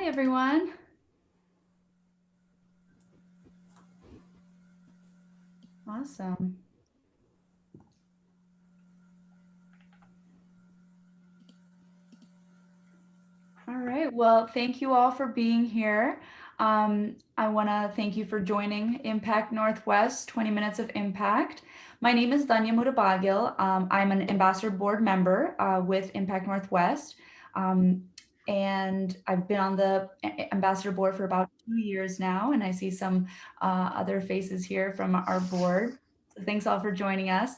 Hi, everyone. Awesome. All right. Well, thank you all for being here. I want to thank you for joining Impact Northwest 20 Minutes of Impact. My name is Danya Moodabagil. I'm an ambassador board member with Impact Northwest. And I've been on the ambassador board for about 2 years now, and I see some other faces here from our board. So thanks all for joining us.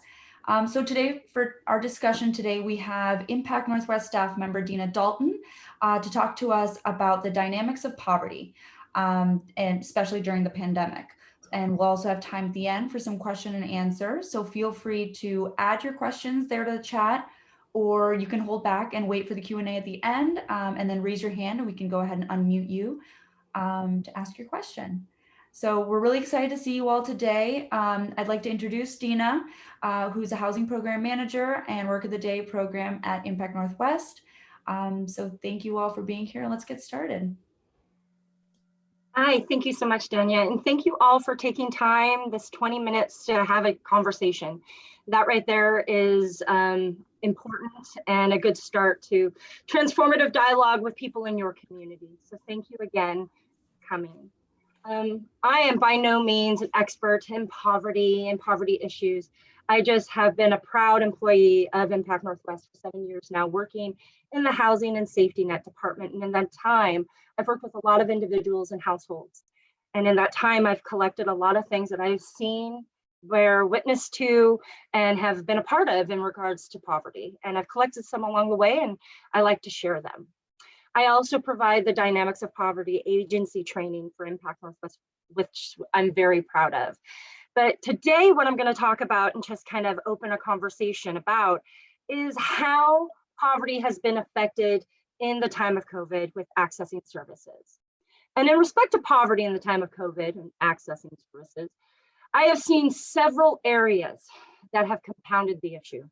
So today, for our discussion today, we have Impact Northwest staff member Deanna Dalton to talk to us about the dynamics of poverty, and especially during the pandemic. And we'll also have time at the end for some question and answer. So feel free to add your questions there to the chat, or you can hold back and wait for the Q&A at the end, and then raise your hand and we can go ahead and unmute you to ask your question. So we're really excited to see you all today. I'd like to introduce Deanna, who's a housing program manager and work of the day program at Impact Northwest. So thank you all for being here, and let's get started. Hi, thank you so much, Danya, and thank you all for taking time, this 20 minutes to have a conversation. That right there is important and a good start to transformative dialogue with people in your community. So thank you again for coming. I am by no means an expert in poverty and poverty issues. I just have been a proud employee of Impact Northwest for 7 years now, working in the housing and safety net department. And in that time, I've worked with a lot of individuals and households. And in that time, I've collected a lot of things that I've seen, bear witness to, and have been a part of in regards to poverty. And I've collected some along the way, and I like to share them. I also provide the Dynamics of Poverty agency training for Impact Northwest, which I'm very proud of. But today, what I'm going to talk about and just kind of open a conversation about is how poverty has been affected in the time of COVID with accessing services. And in respect to poverty in the time of COVID and accessing services, I have seen several areas that have compounded the issue.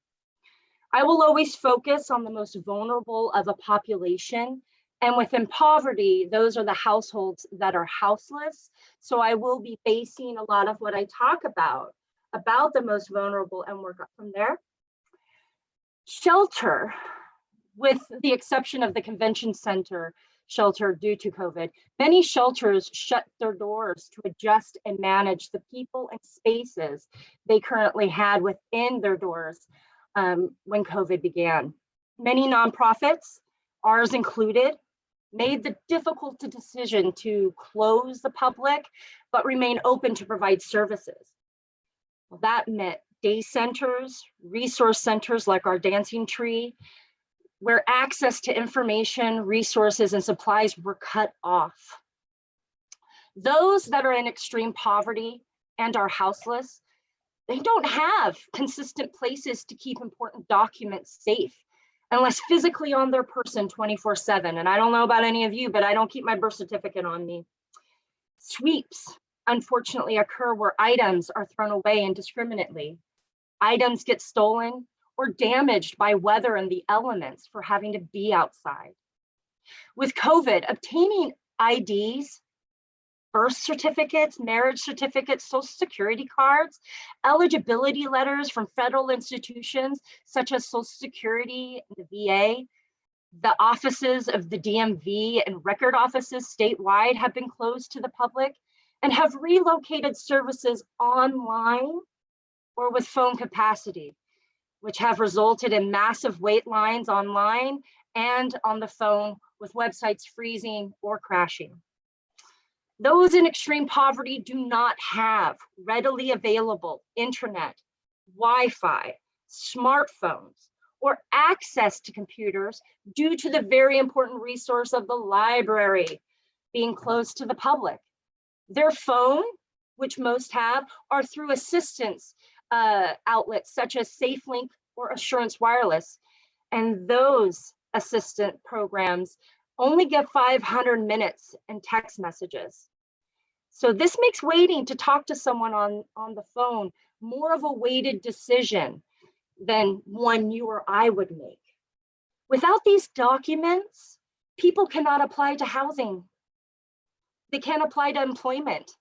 I will always focus on the most vulnerable of a population. And within poverty, those are the households that are houseless. So I will be basing a lot of what I talk about the most vulnerable and work up from there. Shelter, with the exception of the convention center shelter due to COVID, many shelters shut their doors to adjust and manage the people and spaces they currently had within their doors when COVID began. Many nonprofits, ours included, made the difficult decision to close the public, but remain open to provide services. Well, that meant day centers, resource centers like our Dancing Tree, where access to information, resources, and supplies were cut off. Those that are in extreme poverty and are houseless, they don't have consistent places to keep important documents safe unless physically on their person 24/7. And I don't know about any of you, but I don't keep my birth certificate on me. Sweeps, unfortunately, occur where items are thrown away indiscriminately. Items get stolen or damaged by weather and the elements for having to be outside. With COVID, obtaining IDs, birth certificates, marriage certificates, social security cards, eligibility letters from federal institutions such as Social Security and the VA, the offices of the DMV and record offices statewide have been closed to the public and have relocated services online or with phone capacity, which have resulted in massive wait lines online and on the phone with websites freezing or crashing. Those in extreme poverty do not have readily available internet, Wi-Fi, smartphones, or access to computers due to the very important resource of the library being closed to the public. Their phone, which most have, are through assistance outlets such as SafeLink or Assurance Wireless. And those assistant programs only get 500 minutes and text messages. So this makes waiting to talk to someone on the phone more of a weighted decision than one you or I would make. Without these documents, People cannot apply to housing. They can't apply to employment.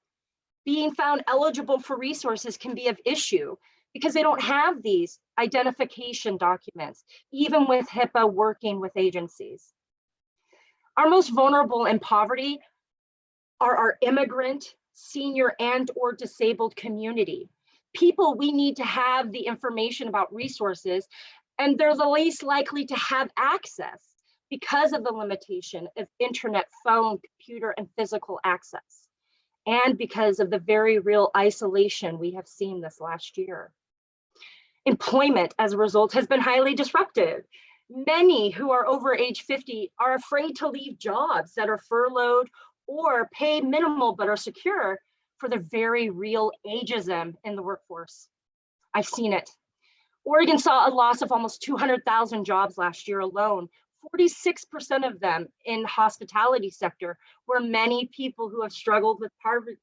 Being found eligible for resources can be of issue because they don't have these identification documents, even with HIPAA working with agencies. Our most vulnerable in poverty are our immigrant, senior, and or disabled community. People we need to have the information about resources, and they're the least likely to have access because of the limitation of internet, phone, computer, and physical access, and because of the very real isolation we have seen this last year. Employment, as a result, has been highly disruptive. Many who are over age 50 are afraid to leave jobs that are furloughed or pay minimal but are secure for the very real ageism in the workforce. I've seen it. Oregon saw a loss of almost 200,000 jobs last year alone, 46% of them in hospitality sector, where many people who have struggled with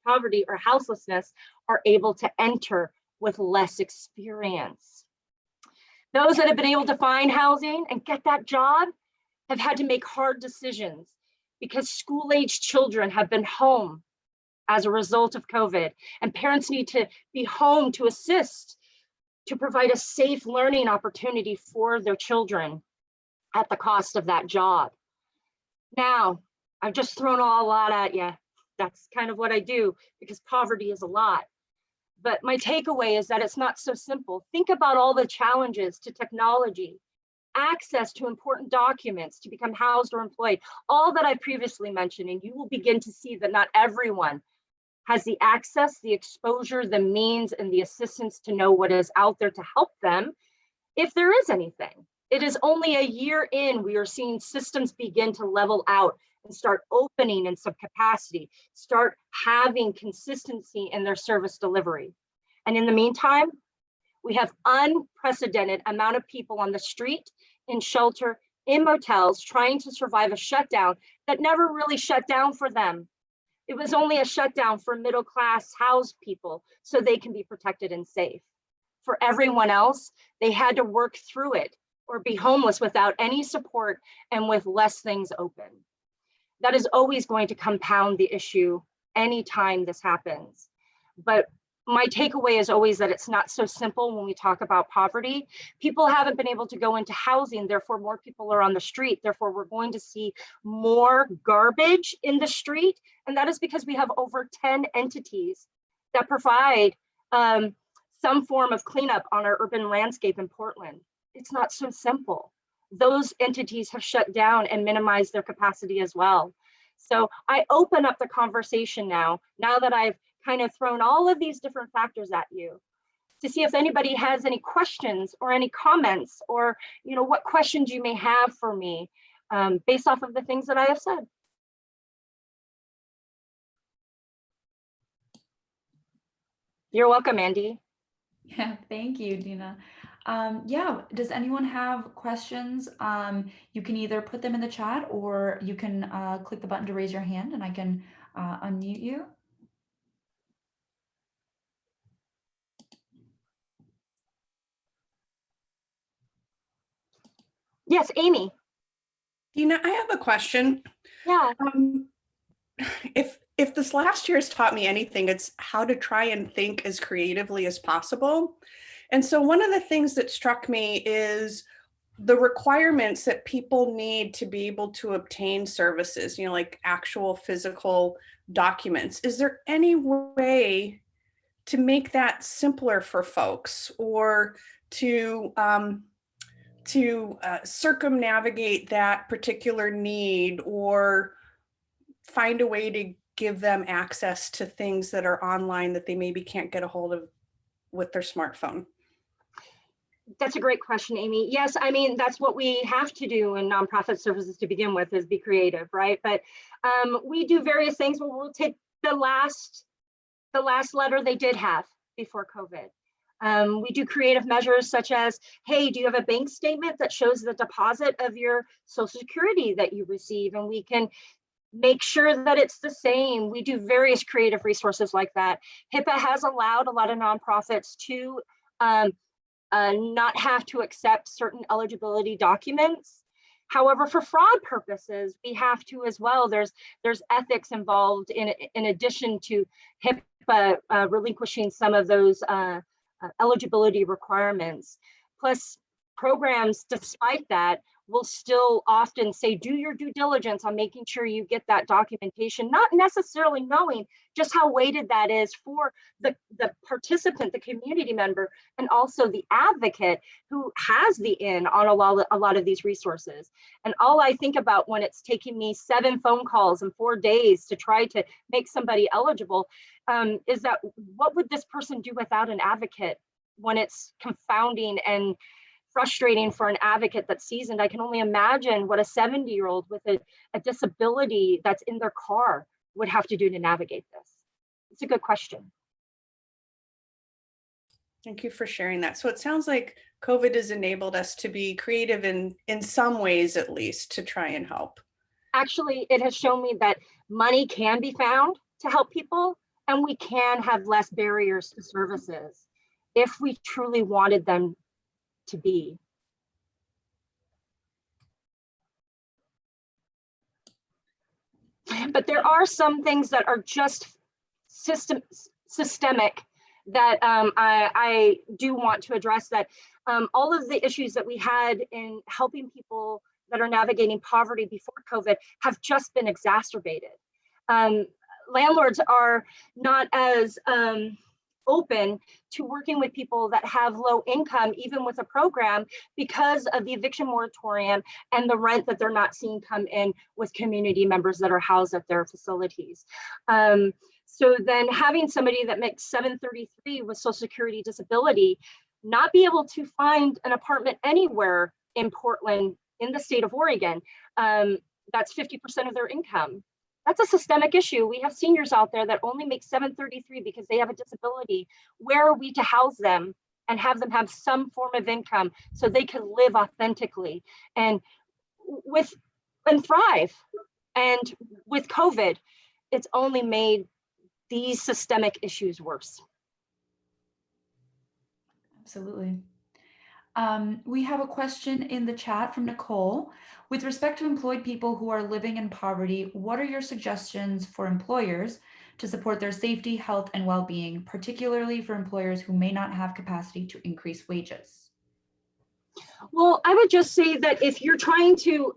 poverty or houselessness are able to enter with less experience. Those that have been able to find housing and get that job have had to make hard decisions because school-aged children have been home as a result of COVID, and parents need to be home to assist to provide a safe learning opportunity for their children at the cost of that job. Now, I've just thrown a lot at you. That's kind of what I do because poverty is a lot. But my takeaway is that it's not so simple. Think about all the challenges to technology, access to important documents to become housed or employed, all that I previously mentioned, and you will begin to see that not everyone has the access, the exposure, the means, and the assistance to know what is out there to help them, if there is anything. It is only a year in, we are seeing systems begin to level out and start opening in some capacity, start having consistency in their service delivery. And in the meantime, we have unprecedented amount of people on the street, in shelter, in motels, trying to survive a shutdown that never really shut down for them. It was only a shutdown for middle class housed people so they can be protected and safe. For everyone else, they had to work through it or be homeless without any support and with less things open. That is always going to compound the issue anytime this happens. But my takeaway is always that it's not so simple when we talk about poverty. People haven't been able to go into housing, therefore more people are on the street. Therefore, we're going to see more garbage in the street. And that is because we have over 10 entities that provide some form of cleanup on our urban landscape in Portland. It's not so simple. Those entities have shut down and minimized their capacity as well. So I open up the conversation now that I've kind of thrown all of these different factors at you, to see if anybody has any questions or any comments, or what questions you may have for me based off of the things that I have said. You're welcome, Andy. Yeah, thank you, Dina. Yeah, does anyone have questions? You can either put them in the chat or you can click the button to raise your hand and I can unmute you. Yes, Amy. Dina, I have a question. Yeah. If this last year has taught me anything, it's how to try and think as creatively as possible. And so one of the things that struck me is the requirements that people need to be able to obtain services, like actual physical documents. Is there any way to make that simpler for folks, or to circumnavigate that particular need, or find a way to give them access to things that are online that they maybe can't get a hold of with their smartphone? That's a great question, Amy. Yes, I mean, that's what we have to do in nonprofit services to begin with, is be creative, right? But we do various things where we'll take the last letter they did have before COVID. We do creative measures such as, hey, do you have a bank statement that shows the deposit of your Social Security that you receive? And we can make sure that it's the same. We do various creative resources like that. HIPAA has allowed a lot of nonprofits to not have to accept certain eligibility documents. However, for fraud purposes, we have to as well. There's ethics involved in addition to HIPAA relinquishing some of those eligibility requirements. Plus, programs, despite that, will still often say, do your due diligence on making sure you get that documentation, not necessarily knowing just how weighted that is for the participant, the community member, and also the advocate who has the in on a lot of these resources. And all I think about when it's taking me 7 phone calls in 4 days to try to make somebody eligible is that what would this person do without an advocate when it's confounding and frustrating for an advocate that's seasoned? I can only imagine what a 70-year-old with a disability that's in their car would have to do to navigate this. It's a good question. Thank you for sharing that. So it sounds like COVID has enabled us to be creative in some ways, at least, to try and help. Actually, it has shown me that money can be found to help people, and we can have less barriers to services if we truly wanted them to be. But there are some things that are just systemic that I do want to address, that all of the issues that we had in helping people that are navigating poverty before COVID have just been exacerbated. Landlords are not as open to working with people that have low income, even with a program, because of the eviction moratorium and the rent that they're not seeing come in with community members that are housed at their facilities. So then having somebody that makes $733 with Social Security disability not be able to find an apartment anywhere in Portland, in the state of Oregon, that's 50% of their income. That's a systemic issue. We have seniors out there that only make $733 because they have a disability. Where are we to house them and have them have some form of income so they can live authentically and thrive? And with COVID, it's only made these systemic issues worse. Absolutely. We have a question in the chat from Nicole. With respect to employed people who are living in poverty, what are your suggestions for employers to support their safety, health, and well-being, particularly for employers who may not have capacity to increase wages? Well, I would just say that if you're trying to,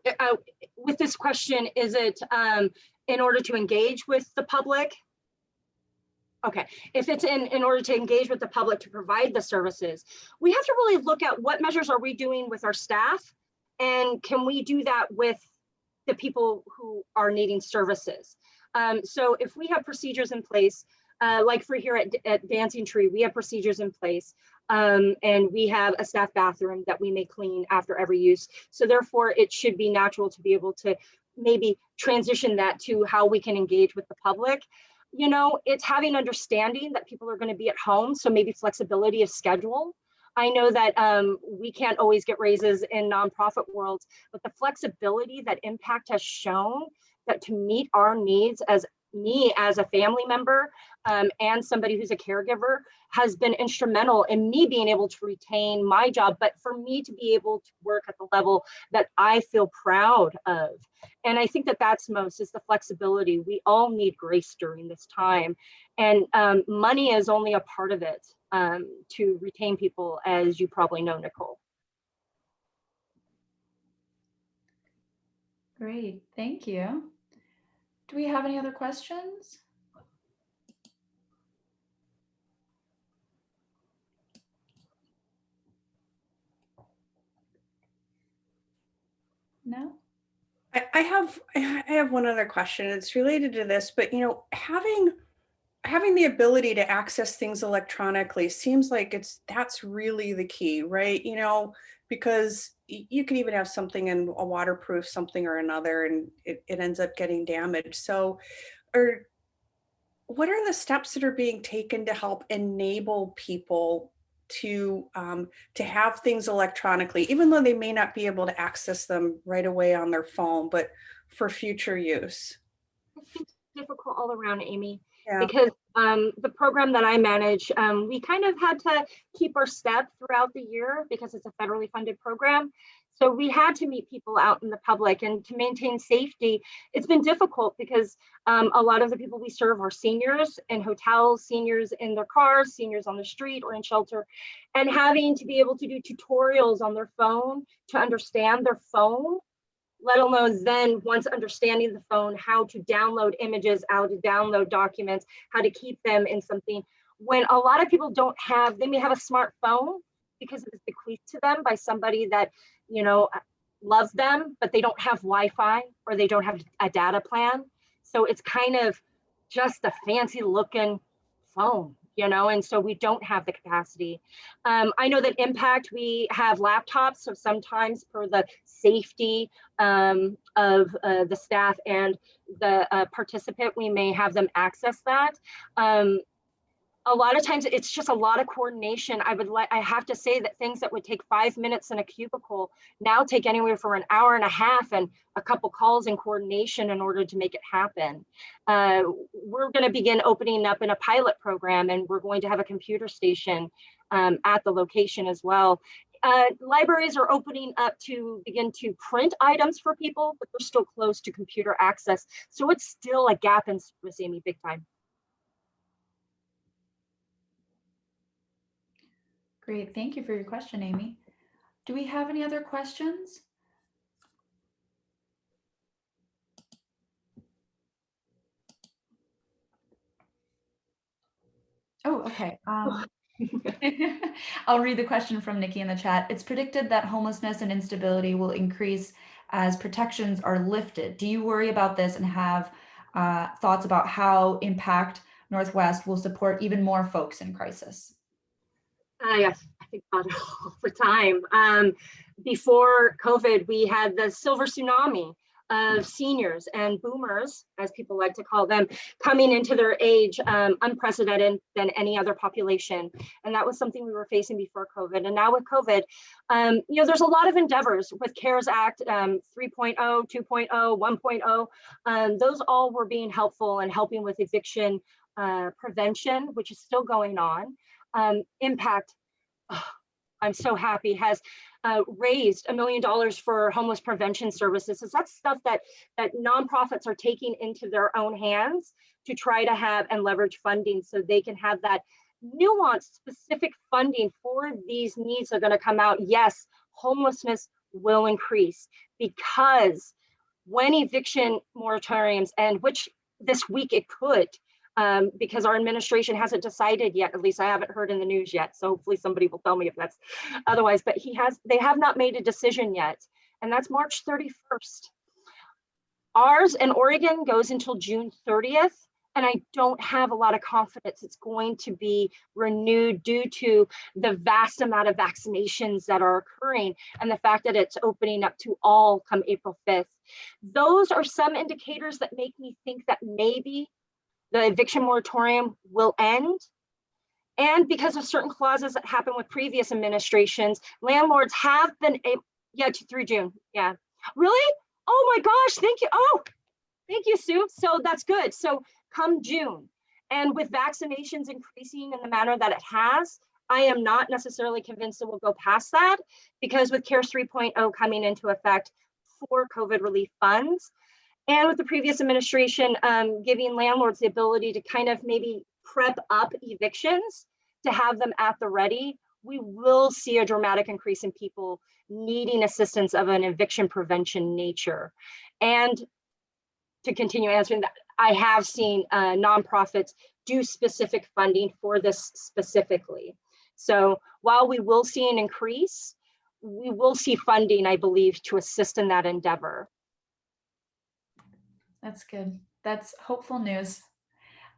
with this question, is it in order to engage with the public? Okay, if it's in order to engage with the public to provide the services, we have to really look at what measures are we doing with our staff, and can we do that with the people who are needing services? So if we have procedures in place, like for here at Dancing Tree, we have procedures in place, and we have a staff bathroom that we may clean after every use. So therefore, it should be natural to be able to maybe transition that to how we can engage with the public. You know, it's having understanding that people are going to be at home, so maybe flexibility of schedule. I know that we can't always get raises in nonprofit worlds, but the flexibility that Impact has shown that to meet our needs as me as a family member and somebody who's a caregiver has been instrumental in me being able to retain my job, but for me to be able to work at the level that I feel proud of. And I think that that's most is the flexibility. We all need grace during this time, and money is only a part of it to retain people, as you probably know, Nicole. Great, thank you. Do we have any other questions? No? I have one other question. It's related to this, but you know, having the ability to access things electronically seems like that's really the key, right? You know, because you can even have something in a waterproof something or another, and it ends up getting damaged. So, what are the steps that are being taken to help enable people to have things electronically, even though they may not be able to access them right away on their phone, but for future use? It's difficult all around, Amy, Yeah. because the program that I manage, we kind of had to keep our step throughout the year because it's a federally funded program. So we had to meet people out in the public, and to maintain safety, it's been difficult because a lot of the people we serve are seniors in hotels, seniors in their cars, seniors on the street or in shelter, and having to be able to do tutorials on their phone to understand their phone, let alone then once understanding the phone, how to download images, how to download documents, how to keep them in something. When a lot of people don't have, they may have a smartphone because it was bequeathed to them by somebody that, you know, loves them, but they don't have Wi-Fi or they don't have a data plan. So it's kind of just a fancy looking phone, you know, and so we don't have the capacity. I know that Impact, we have laptops, so sometimes for the safety of the staff and the participant, we may have them access that. A lot of times it's just a lot of coordination. I have to say that things that would take 5 minutes in a cubicle now take anywhere from an hour and a half and a couple calls and coordination in order to make it happen. We're going to begin opening up in a pilot program, and we're going to have a computer station at the location as well. Libraries are opening up to begin to print items for people, but they're still closed to computer access. So it's still a gap in service, Amy, big time. Great, thank you for your question, Amy. Do we have any other questions? Oh, okay. I'll read the question from Nikki in the chat. It's predicted that homelessness and instability will increase as protections are lifted. Do you worry about this and have thoughts about how Impact Northwest will support even more folks in crisis? Yes, I think about it all the time. Before COVID, we had the silver tsunami of seniors and boomers, as people like to call them, coming into their age, unprecedented than any other population. And that was something we were facing before COVID. And now with COVID, you know, there's a lot of endeavors with CARES Act 3.0, 2.0, 1.0. Those all were being helpful and helping with eviction prevention, which is still going on. Impact, oh, I'm so happy, has raised $1 million for homeless prevention services. So that's stuff that nonprofits are taking into their own hands to try to have and leverage funding so they can have that nuanced, specific funding for these needs that are going to come out. Yes, homelessness will increase because when eviction moratoriums end, which this week it could, because our administration hasn't decided yet, at least I haven't heard in the news yet. So hopefully somebody will tell me if that's otherwise, but they have not made a decision yet. And that's March 31st. Ours in Oregon goes until June 30th. And I don't have a lot of confidence it's going to be renewed due to the vast amount of vaccinations that are occurring and the fact that it's opening up to all come April 5th. Those are some indicators that make me think that maybe the eviction moratorium will end. And because of certain clauses that happened with previous administrations, landlords have been able, through June. Yeah. Really? Oh my gosh, thank you. Oh, thank you, Sue. So that's good. So come June, and with vaccinations increasing in the manner that it has, I am not necessarily convinced it will go past that, because with CARES 3.0 coming into effect for COVID relief funds, and with the previous administration giving landlords the ability to kind of maybe prep up evictions to have them at the ready, we will see a dramatic increase in people needing assistance of an eviction prevention nature. And to continue answering that, I have seen nonprofits do specific funding for this specifically. So while we will see an increase, we will see funding, I believe, to assist in that endeavor. That's good. That's hopeful news.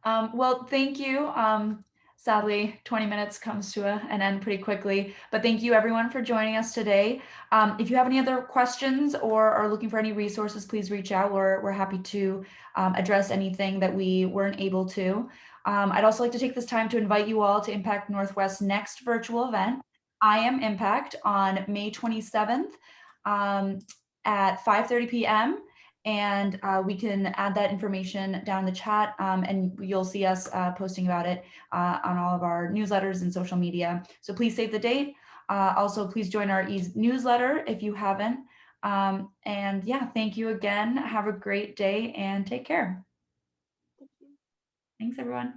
Well, thank you. Sadly, 20 minutes comes to an end pretty quickly, but thank you everyone for joining us today. If you have any other questions or are looking for any resources, please reach out. We're happy to address anything that we weren't able to. I'd also like to take this time to invite you all to Impact Northwest's next virtual event, I Am Impact, on May 27th at 5:30 p.m. And we can add that information down in the chat, and you'll see us posting about it on all of our newsletters and social media. So please save the date. Also, please join our newsletter if you haven't. And yeah, thank you again. Have a great day and take care. Thank you. Thanks, everyone.